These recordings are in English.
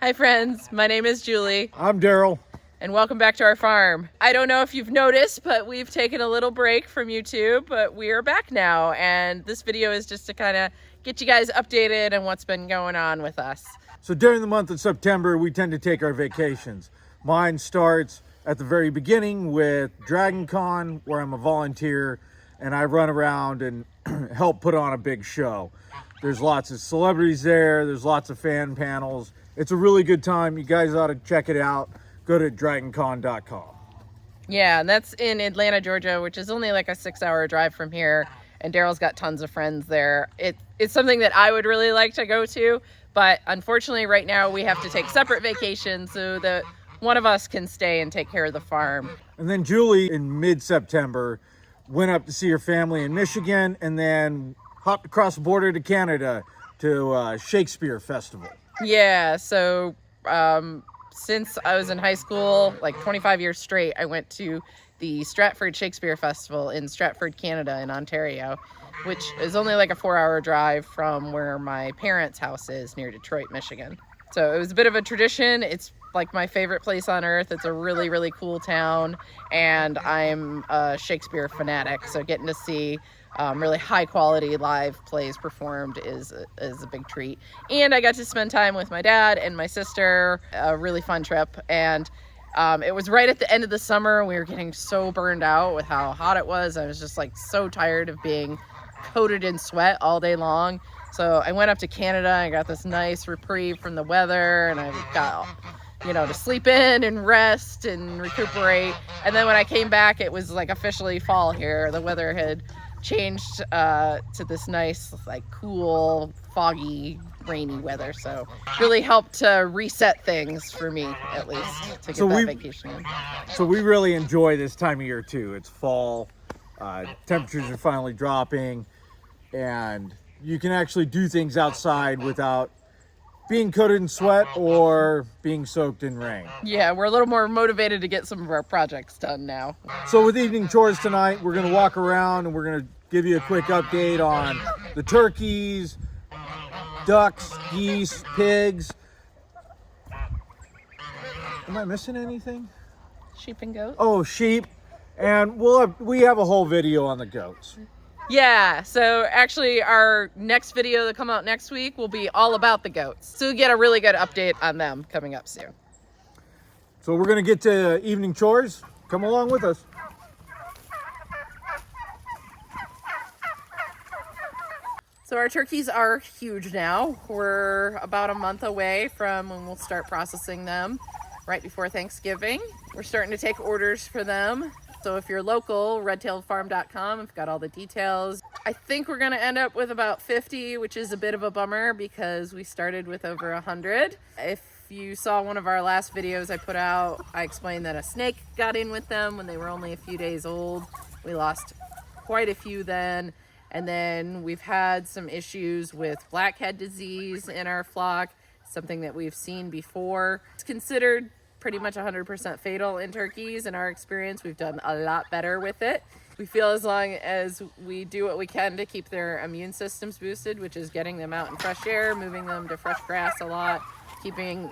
Hi friends, my name is Julie. I'm Darrell. And welcome back to our farm. I don't know if you've noticed, but we've taken a little break from YouTube, but we are back now. And this video is just to kind of get you guys updated on what's been going on with us. So during the month of September, we tend to take our vacations. Mine starts at the very beginning with Dragon Con, where I'm a volunteer and I run around and help put on a big show. There's lots of celebrities there. There's lots of fan panels. It's a really good time. You guys ought to check it out. Go to dragoncon.com. Yeah, and that's in Atlanta, Georgia, which is only like a 6-hour drive from here. And Darrell's got tons of friends there. It's something that I would really like to go to, but unfortunately right now we have to take separate vacations so that one of us can stay and take care of the farm. And then Julie, in mid-September, went up to see her family in Michigan and then hopped across the border to Canada to Shakespeare Festival. Yeah, so since I was in high school, like 25 years straight, I went to the Stratford Shakespeare Festival in Stratford, Canada in Ontario, which is only like a 4-hour drive from where my parents' house is near Detroit, Michigan. So it was a bit of a tradition. It's like my favorite place on earth. It's a really, really cool town, and I'm a Shakespeare fanatic, so getting to see really high quality live plays performed is a big treat. And I got to spend time with my dad and my sister, a really fun trip. And it was right at the end of the summer. We were getting so burned out with how hot it was. I was just like so tired of being coated in sweat all day long. So I went up to Canada. I got this nice reprieve from the weather, and I got, to sleep in and rest and recuperate. And then when I came back, it was like officially fall here. The weather had changed to this nice, like cool, foggy, rainy weather. So really helped to reset things for me, at least, to get that vacation in. So we really enjoy this time of year too. It's fall, temperatures are finally dropping, and you can actually do things outside without being coated in sweat or being soaked in rain. Yeah, we're a little more motivated to get some of our projects done now. So with evening chores tonight, we're gonna walk around and we're gonna give you a quick update on the turkeys, ducks, geese, pigs. Am I missing anything? Sheep and goats. Oh, sheep. And we have a whole video on the goats. Yeah, so actually our next video that come out next week will be all about the goats. So you'll get a really good update on them coming up soon. So we're gonna get to evening chores. Come along with us. So our turkeys are huge now. We're about a month away from when we'll start processing them, right before Thanksgiving. We're starting to take orders for them. So if you're local, redtailfarm.com, I've got all the details. I think we're gonna end up with about 50, which is a bit of a bummer because we started with over 100. If you saw one of our last videos I put out, I explained that a snake got in with them when they were only a few days old. We lost quite a few then. And then we've had some issues with blackhead disease in our flock, something that we've seen before. It's considered pretty much 100% fatal in turkeys. In our experience, we've done a lot better with it. We feel as long as we do what we can to keep their immune systems boosted, which is getting them out in fresh air, moving them to fresh grass a lot, keeping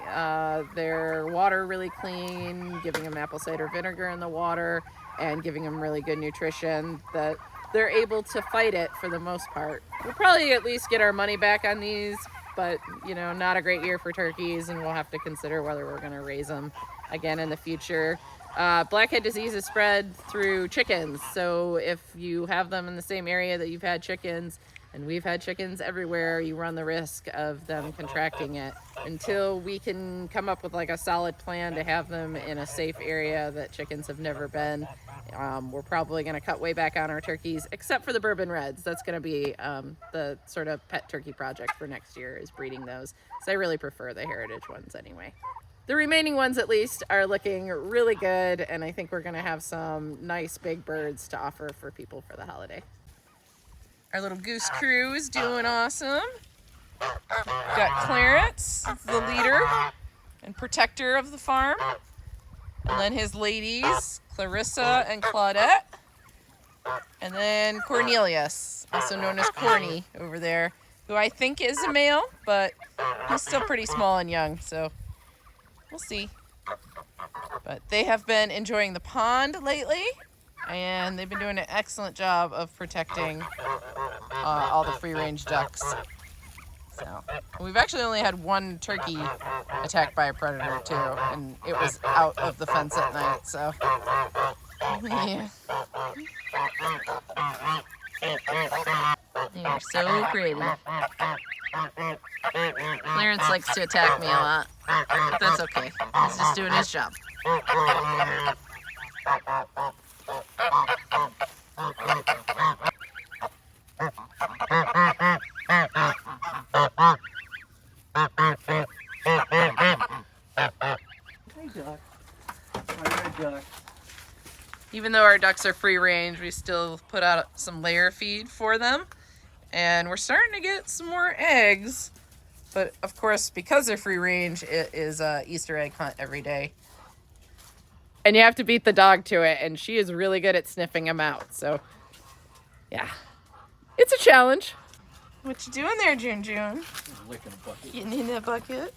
their water really clean, giving them apple cider vinegar in the water, and giving them really good nutrition, that they're able to fight it for the most part. We'll probably at least get our money back on these, but not a great year for turkeys, and we'll have to consider whether we're going to raise them again in the future. Blackhead disease is spread through chickens, so if you have them in the same area that you've had chickens, and we've had chickens everywhere, you run the risk of them contracting it. Until we can come up with like a solid plan to have them in a safe area that chickens have never been, we're probably going to cut way back on our turkeys, except for the bourbon reds. That's going to be the sort of pet turkey project for next year, is breeding those. So I really prefer the heritage ones anyway. The remaining ones at least are looking really good, and I think we're going to have some nice big birds to offer for people for the holiday. Our little goose crew is doing awesome. Got Clarence, the leader and protector of the farm. And then his ladies, Clarissa and Claudette. And then Cornelius, also known as Corny over there, who I think is a male, but he's still pretty small and young, so We'll see. But they have been enjoying the pond lately, and they've been doing an excellent job of protecting all the free-range ducks. So we've actually only had one turkey attacked by a predator too, and it was out of the fence at night. So yeah, they are so pretty. Clarence likes to attack me a lot, but that's okay. He's just doing his job. Even though our ducks are free range, we still put out some layer feed for them. And we're starting to get some more eggs. But of course, because they're free range, it is a Easter egg hunt every day. And you have to beat the dog to it, and she is really good at sniffing them out. So, yeah, it's a challenge. What you doing there, June June? Licking a bucket. Getting in that bucket.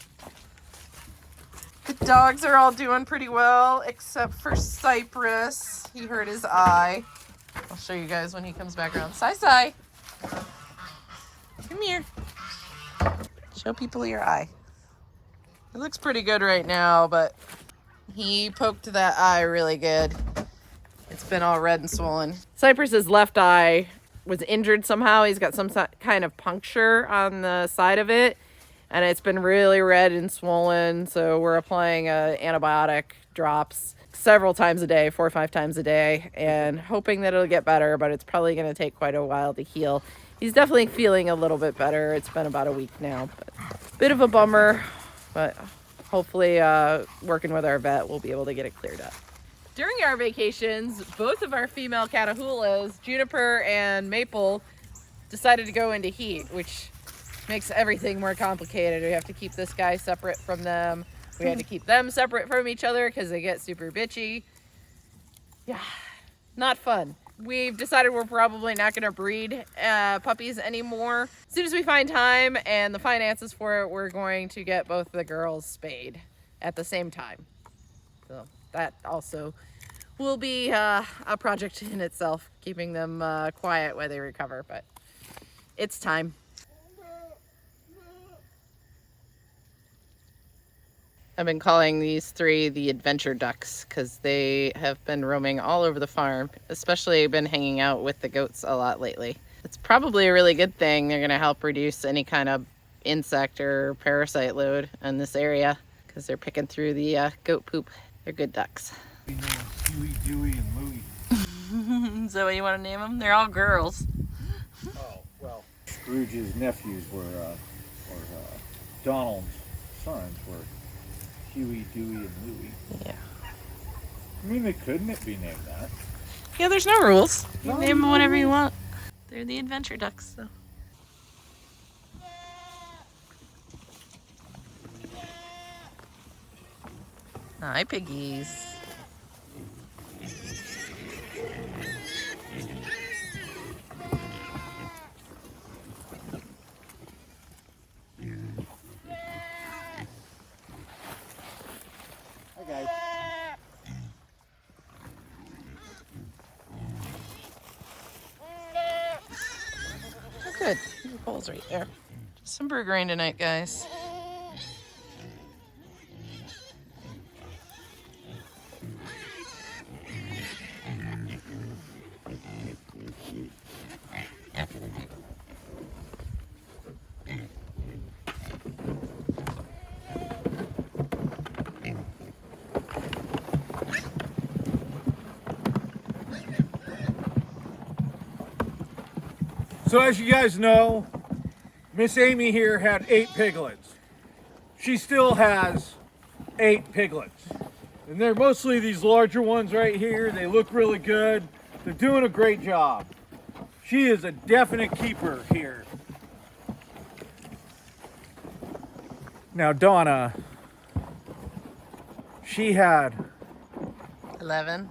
The dogs are all doing pretty well, except for Cypress. He hurt his eye. I'll show you guys when he comes back around. Sai. Come here. Show people your eye. It looks pretty good right now, but he poked that eye really good. It's been all red and swollen. Cypress's left eye was injured somehow. He's got some kind of puncture on the side of it, and it's been really red and swollen. So we're applying antibiotic drops several times a day, 4 or 5 times a day, and hoping that it'll get better, but it's probably going to take quite a while to heal. He's definitely feeling a little bit better. It's been about a week now, but bit of a bummer, but hopefully working with our vet, we'll be able to get it cleared up. During our vacations, both of our female Catahoulas, Juniper and Maple, decided to go into heat, which makes everything more complicated. We have to keep this guy separate from them. We had to keep them separate from each other because they get super bitchy. Yeah, not fun. We've decided we're probably not going to breed puppies anymore. As soon as we find time and the finances for it, we're going to get both the girls spayed at the same time. So that also will be a project in itself, keeping them quiet while they recover, but it's time. I've been calling these 3 the adventure ducks because they have been roaming all over the farm, especially been hanging out with the goats a lot lately. It's probably a really good thing. They're going to help reduce any kind of insect or parasite load in this area because they're picking through the goat poop. They're good ducks. Huey, Dewey, and Louie. Is that what you want to name them? They're all girls. Oh, well. Scrooge's nephews were, Donald's sons were Huey, Dewey, and Louie. Yeah. I mean, they couldn't it be named that? Yeah, there's no rules. You can name them whatever you want. They're the adventure ducks, so. Hi, piggies. Hi, guys. Oh, good. Your bowl's right there. Just some burger rain tonight, guys. So as you guys know, Miss Amy here had 8 piglets. She still has 8 piglets. And they're mostly these larger ones right here. They look really good. They're doing a great job. She is a definite keeper here. Now Donna, she had 11.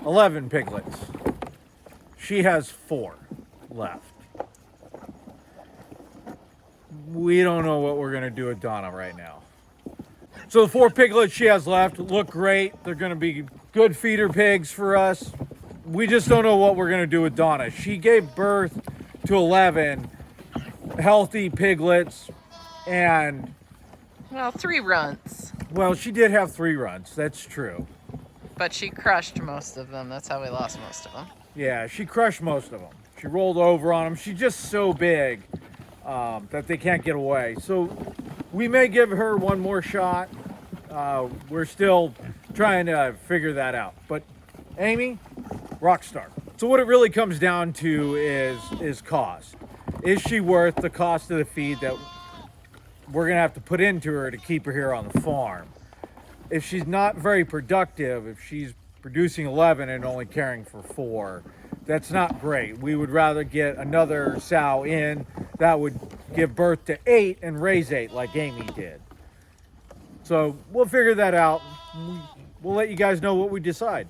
11 piglets. She has 4 left. We don't know what we're gonna do with Donna right now. So the 4 piglets she has left look great. They're going to be good feeder pigs for us. We just don't know what we're going to do with Donna. She gave birth to 11 healthy piglets, and Well, 3 runs. well, she did have 3 runs. That's true. But she crushed most of them. That's how we lost most of them. Yeah, she crushed most of them. She rolled over on them. She's just so big that they can't get away. So we may give her one more shot. We're still trying to figure that out. But Amy, rock star. So what it really comes down to is cost. Is she worth the cost of the feed that we're gonna have to put into her to keep her here on the farm? If she's not very productive, if she's producing 11 and only caring for 4, that's not great. We would rather get another sow in that would give birth to 8 and raise 8 like Amy did. So we'll figure that out. We'll let you guys know what we decide.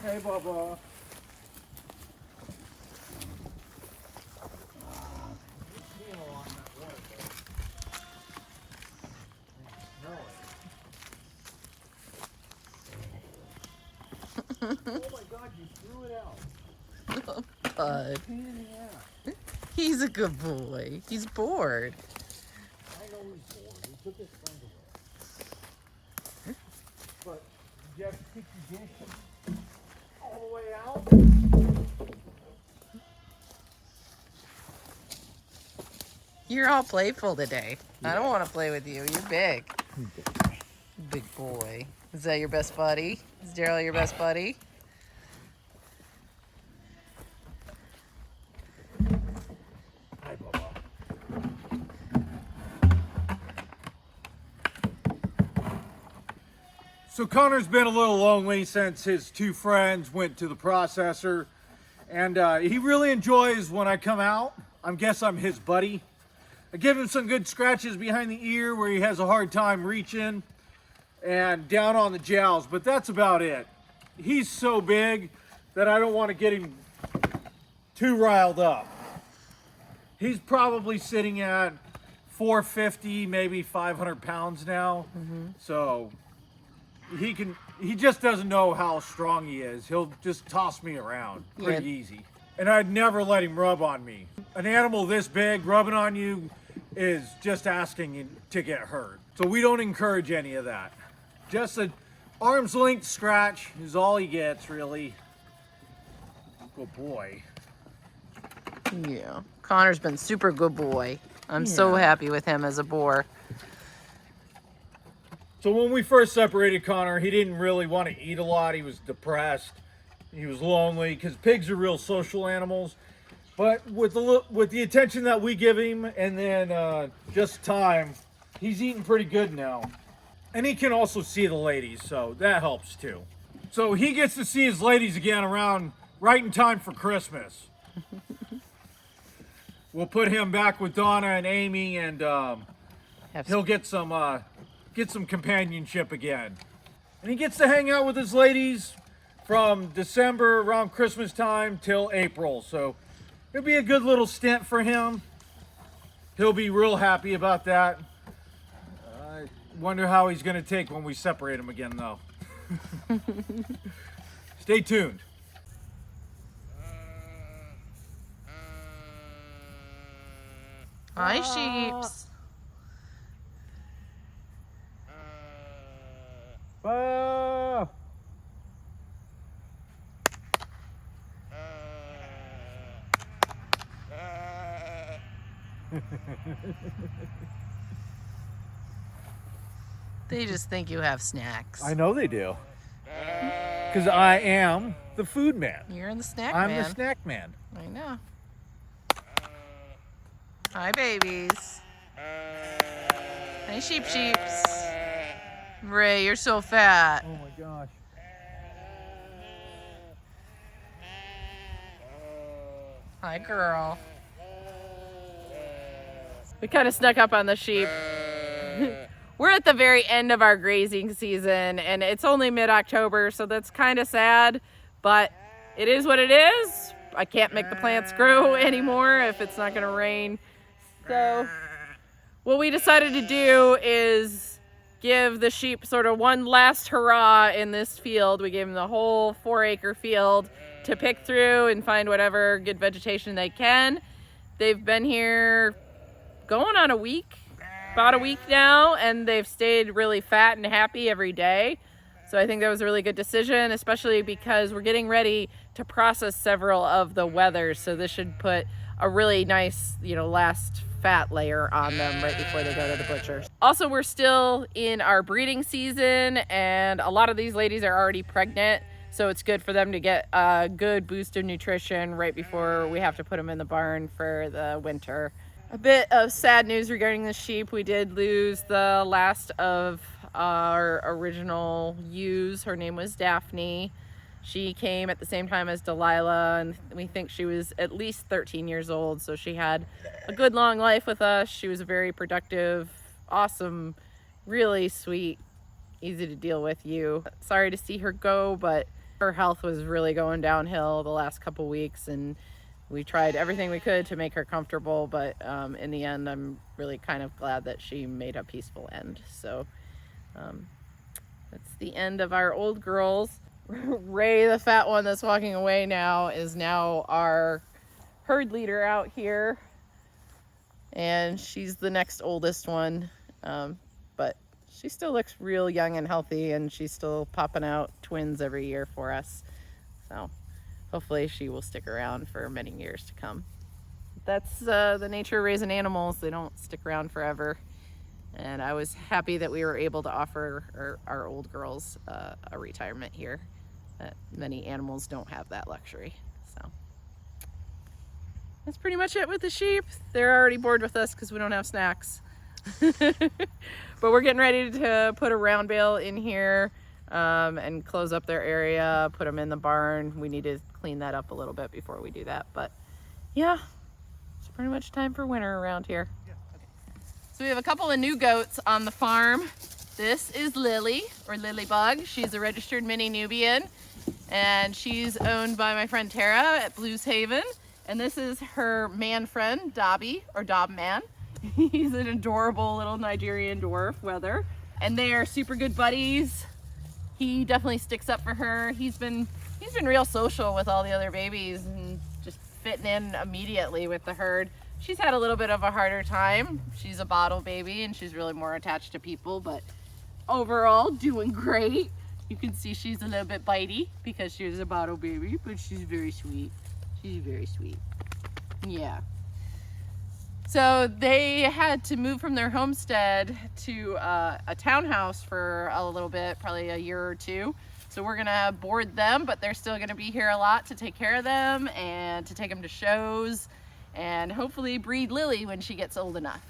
Hey, Bubba. Oh my God, you threw it out. Bud. He's a good boy. He's bored. I know he's bored. He took his friend away. But you have to take your dish all the way out. You're all playful today. I don't want to play with you. You're big. Big boy. Is that your best buddy? Is Darrell your best buddy? Hi, Bubba. So Connor's been a little lonely since his 2 friends went to the processor, and he really enjoys when I come out. I guess I'm his buddy. I give him some good scratches behind the ear where he has a hard time reaching, and down on the jowls, but that's about it. He's so big that I don't want to get him too riled up. He's probably sitting at 450, maybe 500 pounds now. So he just doesn't know how strong he is. He'll just toss me around pretty easy. And I'd never let him rub on me. An animal this big rubbing on you is just asking to get hurt. So we don't encourage any of that. Just an arm's length scratch is all he gets, really. Good boy. Yeah. Connor's been super good boy. I'm so happy with him as a boar. So when we first separated Connor, he didn't really want to eat a lot. He was depressed. He was lonely because pigs are real social animals. But with the attention that we give him and then just time, he's eating pretty good now. And he can also see the ladies, so that helps too. So he gets to see his ladies again around right in time for Christmas. We'll put him back with Donna and Amy, and he'll get some companionship again. And he gets to hang out with his ladies from December around Christmas time till April. So it'll be a good little stint for him. He'll be real happy about that. Wonder how he's going to take when we separate him again, though. Stay tuned. Hi, sheeps. Ah! They just think you have snacks. I know they do. Because I am the food man. You're in the snack I'm man. the snack man. I know. Hi, babies. Hi, sheeps. Ray, you're so fat. Oh my gosh. Hi, girl. We kind of snuck up on the sheep. We're at the very end of our grazing season, and it's only mid-October, so that's kind of sad, but it is what it is. I can't make the plants grow anymore if it's not going to rain. So what we decided to do is give the sheep sort of one last hurrah in this field. We gave them the whole 4-acre field to pick through and find whatever good vegetation they can. They've been here going on a week, about a week now, and they've stayed really fat and happy every day. So I think that was a really good decision, especially because we're getting ready to process several of the wethers. So this should put a really nice, last fat layer on them right before they go to the butcher. Also, we're still in our breeding season, and a lot of these ladies are already pregnant. So it's good for them to get a good boost of nutrition right before we have to put them in the barn for the winter. A bit of sad news regarding the sheep. We did lose the last of our original ewes. Her name was Daphne. She came at the same time as Delilah, and we think she was at least 13 years old. So she had a good long life with us. She was a very productive, awesome, really sweet, easy to deal with ewe. Sorry to see her go, but her health was really going downhill the last couple weeks, and we tried everything we could to make her comfortable, but in the end, I'm really kind of glad that she made a peaceful end. So that's the end of our old girls. Ray, the fat one that's walking away now, is now our herd leader out here, and she's the next oldest one, but she still looks real young and healthy, and she's still popping out twins every year for us. So hopefully she will stick around for many years to come. That's the nature of raising animals. They don't stick around forever. And I was happy that we were able to offer our old girls a retirement here. Many animals don't have that luxury. So that's pretty much it with the sheep. They're already bored with us because we don't have snacks. But we're getting ready to put a round bale in here and close up their area, put them in the barn. We need to clean that up a little bit before we do that. But yeah, it's pretty much time for winter around here. So we have a couple of new goats on the farm. This is Lily, or Lilybug. She's a registered mini Nubian, and she's owned by my friend Tara at Blues Haven. And this is her man friend, Dobby, or Dobman. He's an adorable little Nigerian dwarf wether, and they are super good buddies. He definitely sticks up for her. He's been real social with all the other babies and just fitting in immediately with the herd. She's had a little bit of a harder time. She's a bottle baby and she's really more attached to people, but overall doing great. You can see she's a little bit bitey because she was a bottle baby, but she's very sweet. She's very sweet. Yeah. So they had to move from their homestead to a townhouse for a little bit, probably a year or two. So we're gonna board them, but they're still gonna be here a lot to take care of them and to take them to shows and hopefully breed Lily when she gets old enough.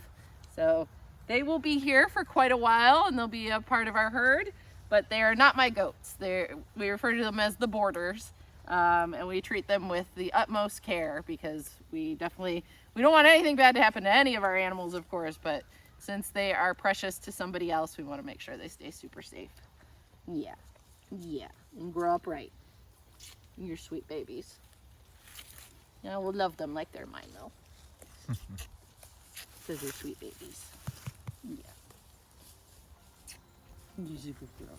So they will be here for quite a while and they'll be a part of our herd, but they are not my goats. We refer to them as the boarders, and we treat them with the utmost care because we don't want anything bad to happen to any of our animals, of course, but since they are precious to somebody else, we want to make sure they stay super safe. Yeah, and grow up right. You're sweet babies. Yeah, we'll love them like they're mine, though. Because they're sweet babies. Yeah. You're a good girl.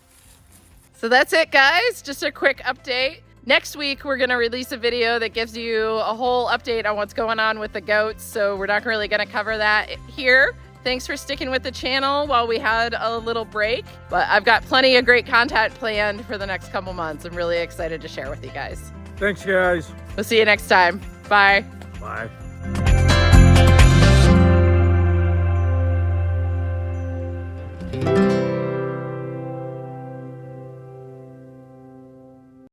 So that's it, guys. Just a quick update. Next week, we're going to release a video that gives you a whole update on what's going on with the goats. So we're not really going to cover that here. Thanks for sticking with the channel while we had a little break. But I've got plenty of great content planned for the next couple months. I'm really excited to share with you guys. Thanks, guys. We'll see you next time. Bye. Bye.